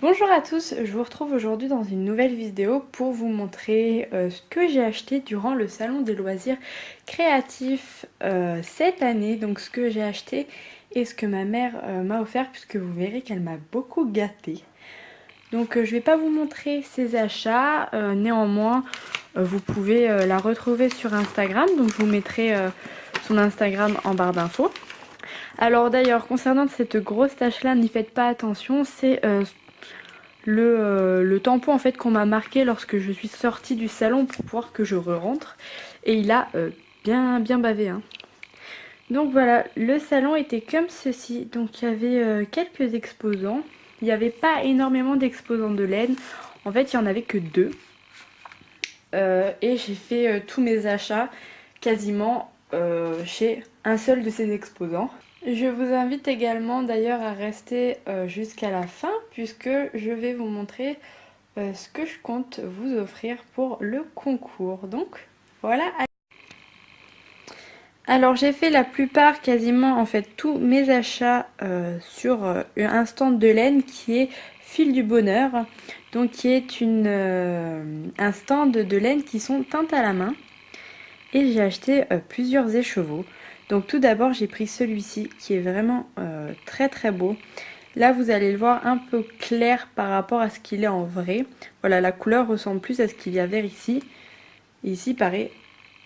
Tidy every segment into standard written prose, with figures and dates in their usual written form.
Bonjour à tous, je vous retrouve aujourd'hui dans une nouvelle vidéo pour vous montrer ce que j'ai acheté durant le salon des loisirs créatifs cette année. Donc ce que j'ai acheté et ce que ma mère m'a offert, puisque vous verrez qu'elle m'a beaucoup gâtée. Donc je vais pas vous montrer ses achats, néanmoins vous pouvez la retrouver sur Instagram. Donc je vous mettrai son Instagram en barre d'infos. Alors d'ailleurs concernant cette grosse tache là, n'y faites pas attention, c'est le tampon en fait qu'on m'a marqué lorsque je suis sortie du salon pour pouvoir que je re-rentre, et il a bien bavé, hein. Donc voilà, le salon était comme ceci. Donc il y avait quelques exposants. Il n'y avait pas énormément d'exposants de laine. En fait il n'y en avait que deux. Et j'ai fait tous mes achats quasiment chez un seul de ces exposants. Je vous invite également d'ailleurs à rester jusqu'à la fin, puisque je vais vous montrer ce que je compte vous offrir pour le concours. Donc voilà. Alors j'ai fait la plupart, quasiment en fait tous mes achats sur un stand de laine qui est Fil du Bonheur. Donc qui est un stand de laine qui sont teintes à la main. Et j'ai acheté plusieurs écheveaux. Donc tout d'abord j'ai pris celui-ci qui est vraiment très beau. Là vous allez le voir un peu clair par rapport à ce qu'il est en vrai. Voilà, la couleur ressemble plus à ce qu'il y avait ici. Et ici pareil,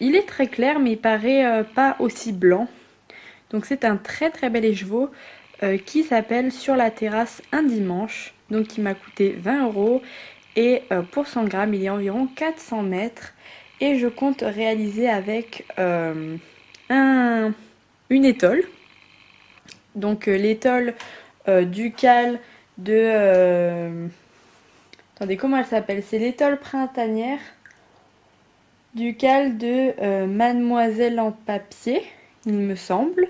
il est très clair mais il paraît pas aussi blanc. Donc c'est un très bel écheveau qui s'appelle Sur la terrasse un dimanche. Donc qui m'a coûté 20 €. Et pour 100 grammes il y a environ 400 mètres. Et je compte réaliser avec une étole. Donc l'étole ducale de... attendez, comment elle s'appelle? C'est l'étole printanière ducale de Mademoiselle en papier, il me semble,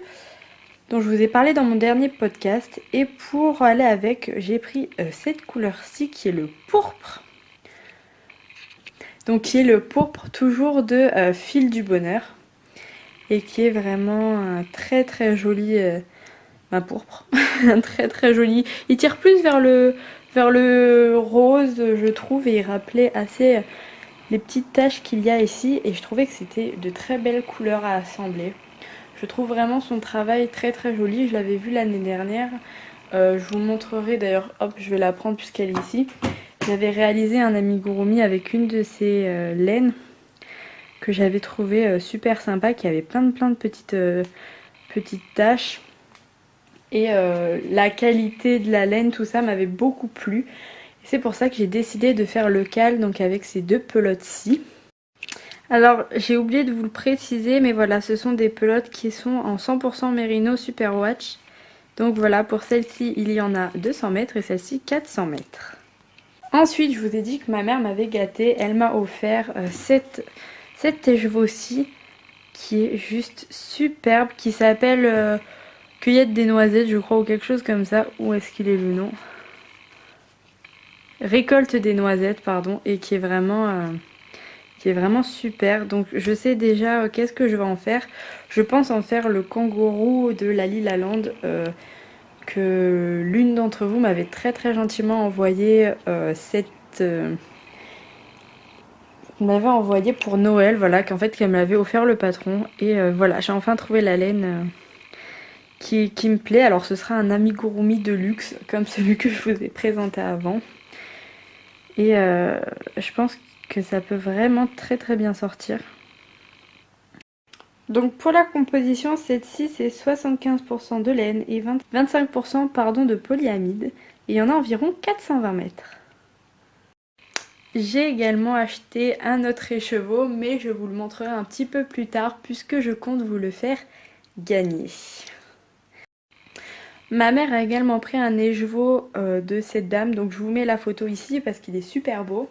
dont je vous ai parlé dans mon dernier podcast. Et pour aller avec, j'ai pris cette couleur-ci qui est le pourpre. Donc qui est le pourpre toujours de Fil du Bonheur. Et qui est vraiment très joli, un pourpre, très joli. Il tire plus vers le rose, je trouve, et il rappelait assez les petites taches qu'il y a ici. Et je trouvais que c'était de très belles couleurs à assembler. Je trouve vraiment son travail très joli. Je l'avais vu l'année dernière. Je vous montrerai d'ailleurs, hop, je vais la prendre puisqu'elle est ici. J'avais réalisé un amigurumi avec une de ces laines que j'avais trouvé super sympa, qui avait plein de petites taches. Et la qualité de la laine, tout ça m'avait beaucoup plu. C'est pour ça que j'ai décidé de faire le cal, donc avec ces deux pelotes-ci. Alors j'ai oublié de vous le préciser, mais voilà, ce sont des pelotes qui sont en 100% Merino Superwash. Donc voilà, pour celle-ci il y en a 200 mètres et celle-ci 400 mètres. Ensuite, je vous ai dit que ma mère m'avait gâtée. Elle m'a offert cet écheveau-ci qui est juste superbe, qui s'appelle Cueillette des noisettes, je crois, ou quelque chose comme ça. Où est-ce qu'il est le nom? Récolte des noisettes, pardon, et qui est vraiment super. Donc je sais déjà qu'est-ce que je vais en faire. Je pense en faire le kangourou de la Lila Land, que l'une d'entre vous m'avait très gentiment envoyé m'avait envoyé pour Noël, voilà, qu'elle me l'avait offert le patron. Et voilà, j'ai enfin trouvé la laine qui me plaît. Alors ce sera un amigurumi de luxe, comme celui que je vous ai présenté avant. Et je pense que ça peut vraiment très bien sortir. Donc pour la composition, cette-ci c'est 75% de laine et 25% pardon, de polyamide. Et il y en a environ 420 mètres. J'ai également acheté un autre écheveau, mais je vous le montrerai un petit peu plus tard puisque je compte vous le faire gagner. Ma mère a également pris un écheveau de cette dame, donc je vous mets la photo ici parce qu'il est super beau.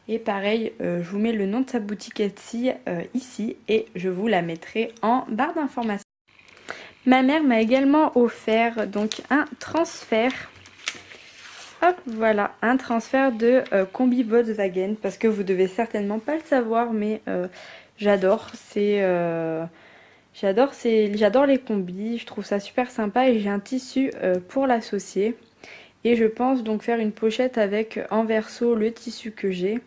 Et pareil, je vous mets le nom de sa boutique Etsy ici et je vous la mettrai en barre d'informations. Ma mère m'a également offert donc un transfert. Hop, voilà, un transfert de combi Volkswagen, parce que vous devez certainement pas le savoir, mais j'adore. J'adore les combis, je trouve ça super sympa et j'ai un tissu pour l'associer. Et je pense donc faire une pochette avec en verso le tissu que j'ai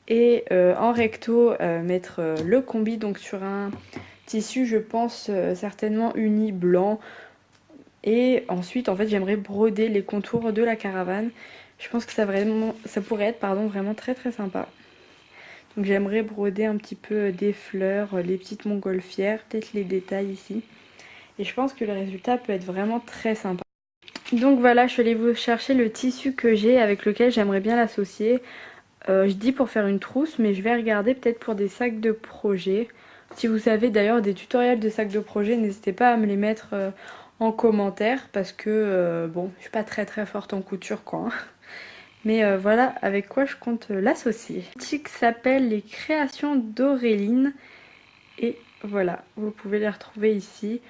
et en recto mettre le combi donc sur un tissu je pense certainement uni blanc. Et ensuite en fait j'aimerais broder les contours de la caravane. Je pense que ça pourrait être vraiment très très sympa. Donc j'aimerais broder un petit peu des fleurs, les petites montgolfières, peut-être les détails ici. Et je pense que le résultat peut être vraiment très sympa. Donc voilà, je suis allée vous chercher le tissu que j'ai avec lequel j'aimerais bien l'associer. Je dis pour faire une trousse, mais je vais regarder peut-être pour des sacs de projet. Si vous avez d'ailleurs des tutoriels de sacs de projet, n'hésitez pas à me les mettre en commentaire parce que bon, je suis pas très très forte en couture quoi. Mais voilà avec quoi je compte l'associer. Le boutique s'appelle Les Créations d'Auréline et voilà, vous pouvez les retrouver ici.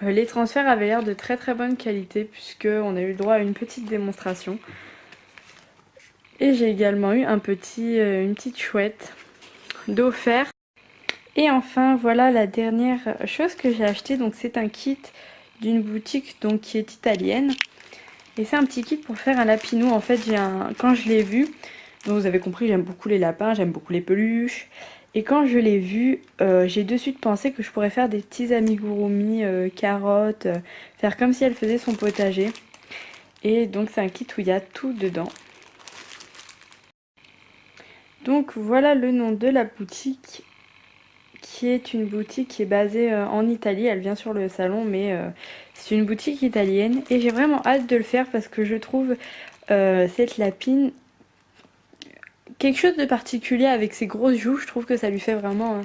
Les transferts avaient l'air de très très bonne qualité puisqu'on a eu le droit à une petite démonstration. Et j'ai également eu une petite chouette d'offert. Et enfin voilà la dernière chose que j'ai acheté, donc c'est un kit d'une boutique donc qui est italienne. Et c'est un petit kit pour faire un lapinou. En fait quand je l'ai vu, donc vous avez compris j'aime beaucoup les lapins, j'aime beaucoup les peluches. Et quand je l'ai vu, j'ai de suite pensé que je pourrais faire des petits amigurumi, carottes, faire comme si elle faisait son potager. Et donc c'est un kit où il y a tout dedans. Donc voilà le nom de la boutique, qui est une boutique qui est basée en Italie. Elle vient sur le salon, mais c'est une boutique italienne. Et j'ai vraiment hâte de le faire parce que je trouve cette lapine quelque chose de particulier avec ses grosses joues. Je trouve que ça lui fait vraiment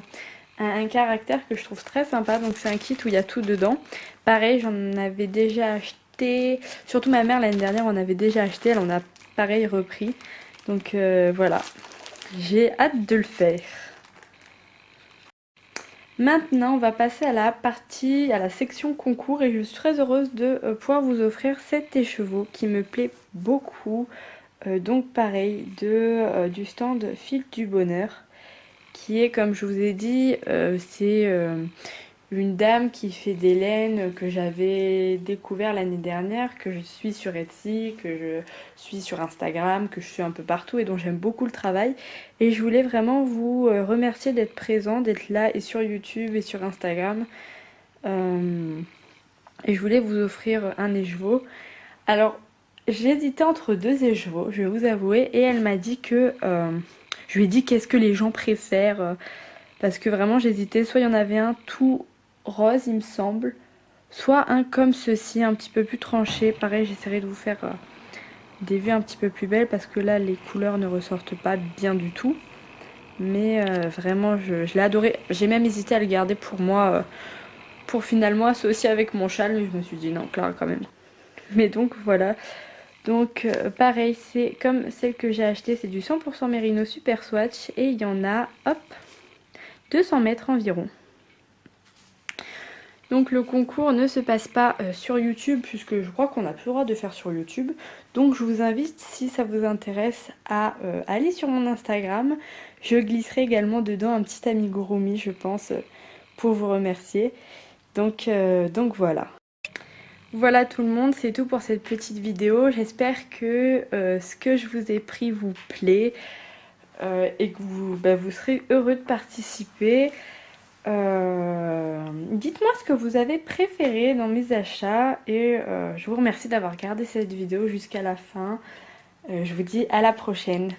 un caractère que je trouve très sympa. Donc c'est un kit où il y a tout dedans. Pareil, j'en avais déjà acheté. Surtout ma mère l'année dernière en avait déjà acheté. Elle en a pareil repris. Donc voilà, j'ai hâte de le faire. Maintenant, on va passer à la section concours et je suis très heureuse de pouvoir vous offrir cet écheveau qui me plaît beaucoup. Donc pareil, du stand Fil du Bonheur, qui est, comme je vous ai dit, c'est une dame qui fait des laines que j'avais découvert l'année dernière, que je suis sur Etsy, que je suis sur Instagram, que je suis un peu partout et dont j'aime beaucoup le travail. Et je voulais vraiment vous remercier d'être présent, d'être là et sur YouTube et sur Instagram. Et je voulais vous offrir un écheveau. Alors, j'hésitais entre deux échevaux, je vais vous avouer, et elle m'a dit que... je lui ai dit qu'est-ce que les gens préfèrent, parce que vraiment j'hésitais, soit il y en avait un tout rose il me semble, soit un comme ceci, un petit peu plus tranché. Pareil, j'essaierai de vous faire des vues un petit peu plus belles parce que là les couleurs ne ressortent pas bien du tout. Mais vraiment je l'ai adoré, j'ai même hésité à le garder pour moi, pour finalement associer avec mon châle, mais je me suis dit non Clara quand même. Mais donc voilà, donc pareil c'est comme celle que j'ai achetée, c'est du 100% Merino Super Swatch et il y en a hop 200 mètres environ. Donc le concours ne se passe pas sur YouTube puisque je crois qu'on n'a plus le droit de faire sur YouTube. Donc je vous invite, si ça vous intéresse, à aller sur mon Instagram. Je glisserai également dedans un petit amigurumi je pense pour vous remercier. Donc voilà. Voilà tout le monde, c'est tout pour cette petite vidéo. J'espère que ce que je vous ai pris vous plaît et que vous serez heureux de participer. Dites-moi ce que vous avez préféré dans mes achats et je vous remercie d'avoir regardé cette vidéo jusqu'à la fin. Je vous dis à la prochaine.